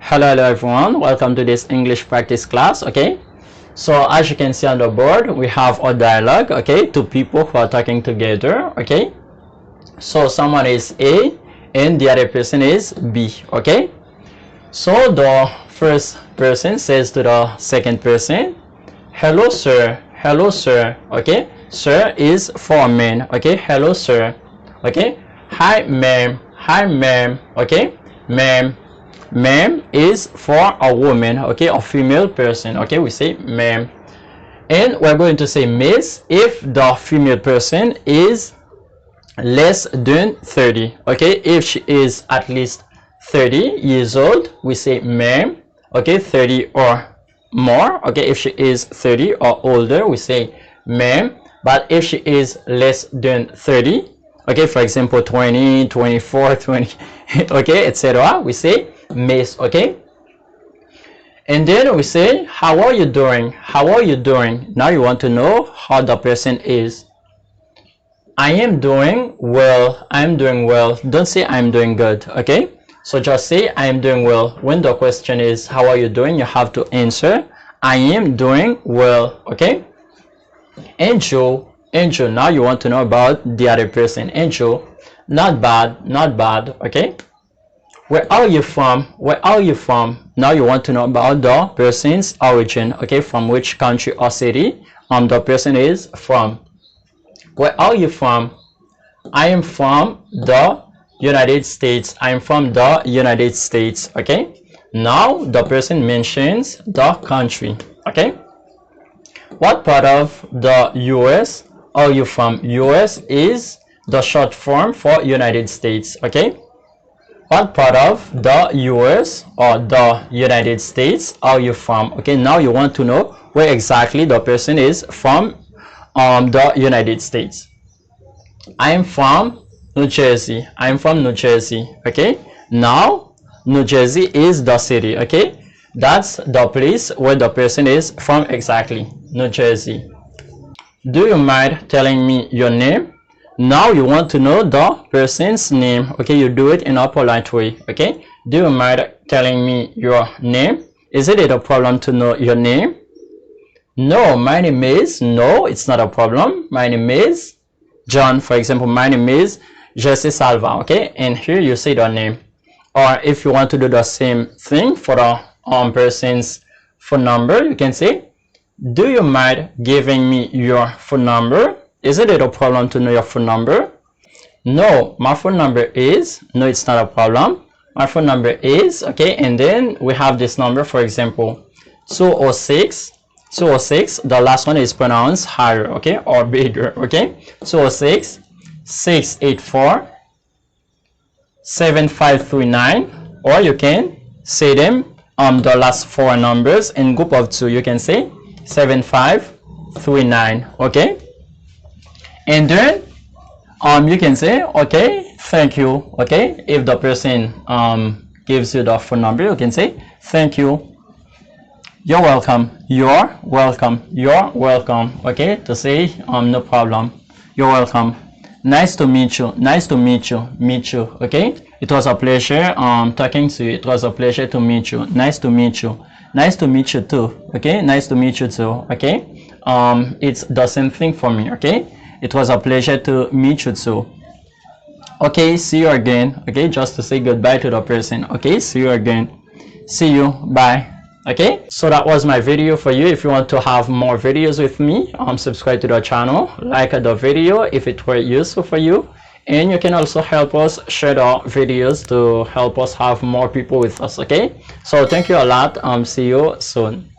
Hello everyone, welcome to this English practice class. Okay, so as you can see on the board, we have a dialogue. Okay, two people who are talking together. Okay, so someone is A and the other person is B. Okay, so the first person says to the second person, hello sir, hello sir. Okay, sir is for men. Okay, hello sir. Okay, hi ma'am, hi ma'am. Okay, ma'am. Ma'am is for a woman, okay, a female person. Okay, we say ma'am. And we're going to say miss if the female person is less than 30. Okay, if she is at least 30 years old, we say ma'am. Okay, 30 or more. Okay, if she is 30 or older, we say ma'am. But if she is less than 30, okay, for example 20, 24, 20, okay, etc., we say miss. Okay, and then we say how are you doing, how are you doing. Now you want to know how the person is. I am doing well, I'm doing well. Don't say I'm doing good. Okay, so just say I am doing well. When the question is how are you doing, you have to answer I am doing well. Okay, Angel, Angel. Now you want to know about the other person. Angel, not bad, not bad. Okay, where are you from, where are you from. Now you want to know about the person's origin. Okay, from which country or city the person is from. Where are you from? I am from the United States, I am from the United States. Okay, now the person mentions the country. Okay, what part of the US are you from? US is the short form for United States. Okay, what part of the US or the United States are you from? Okay, now you want to know where exactly the person is from the United States. I am from New Jersey, I am from New Jersey. Okay, now New Jersey is the city. Okay, that's the place where the person is from exactly, New Jersey. Do you mind telling me your name? Now you want to know the person's name. Okay, you do it in a polite way. Okay, do you mind telling me your name? Is it a problem to know your name? No, my name is, no, it's not a problem. My name is John, for example. My name is Jesse Salva. Okay, and here you say the name. Or if you want to do the same thing for the person's phone number, you can say, do you mind giving me your phone number? Is it a problem to know your phone number? No, my phone number is, no, it's not a problem. My phone number is, okay, and then we have this number, for example, 206, 206, the last one is pronounced higher, okay, or bigger. Okay, 206 684 7539, or you can say them the last four numbers in group of two. You can say 7539. Okay, and then you can say okay, thank you. Okay, if the person gives you the phone number, you can say thank you, you're welcome, you're welcome, you're welcome. Okay, to say no problem, you're welcome, nice to meet you, nice to meet you, meet you. Okay, it was a pleasure talking to you, it was a pleasure to meet you, nice to meet you, nice to meet you too. Okay, nice to meet you too. Okay, it's the same thing for me. Okay, it was a pleasure to meet you too. Okay, see you again. Okay, just to say goodbye to the person. Okay, see you again, see you, bye. Okay, so that was my video for you. If you want to have more videos with me, subscribe to the channel, like the video if it were useful for you, and you can also help us share the videos to help us have more people with us. Okay, so thank you a lot. See you soon.